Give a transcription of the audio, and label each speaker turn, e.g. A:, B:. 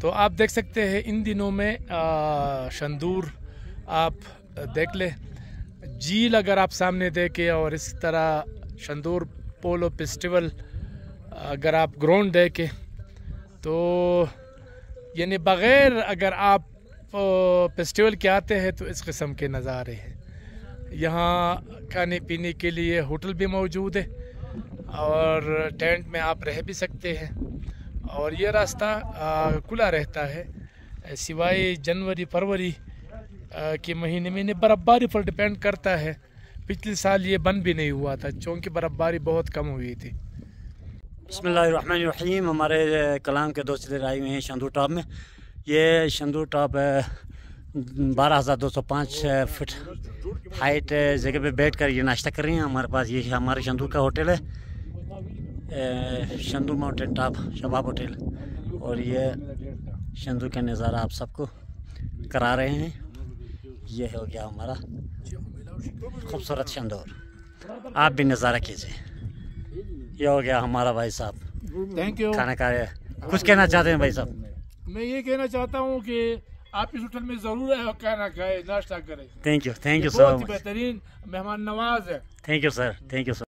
A: तो आप देख सकते हैं इन दिनों में शंदूर आप देख ले, झील अगर आप सामने देखे और इस तरह शंदूर पोलो फेस्टिवल अगर आप ग्राउंड देखें तो यानी बग़ैर अगर आप फेस्टिवल के आते हैं तो इस किस्म के नज़ारे हैं। यहाँ खाने पीने के लिए होटल भी मौजूद है और टेंट में आप रह भी सकते हैं और ये रास्ता खुला रहता है सिवाय जनवरी फरवरी के महीने में। बर्फ़बारी पर डिपेंड करता है, पिछले साल ये बंद भी नहीं हुआ था क्योंकि बर्फ़बारी बहुत कम हुई थी।
B: बिस्मिल्लाहिर्रहमानिर्रहीम। हमारे कलाम के दोस्त इधर आए हुए हैं शंदूर टॉप में। ये शंदूर टॉप 12,205 फुट हाइट जगह पे बैठ कर ये नाश्ता कर रहे हैं। हमारे पास ये हमारे शंदूर का होटल है, शंदूर माउंटेन टॉप शबाब होटल, और ये शंदूर का नज़ारा आप सबको करा रहे हैं। ये हो गया हमारा खूबसूरत शंदूर, आप भी नज़ारा कीजिए। ये हो गया हमारा भाई साहब,
A: थैंक यू।
B: खाना खाए, कुछ कहना चाहते हैं भाई साहब?
A: मैं ये कहना चाहता हूँ कि आप इस होटल में ज़रूर आए और खाना खाए, नाश्ता करें।
B: थैंक यू सो
A: बहुत
B: मच।
A: बेहतरीन मेहमान नवाज है।
B: Thank you sir, thank you sir.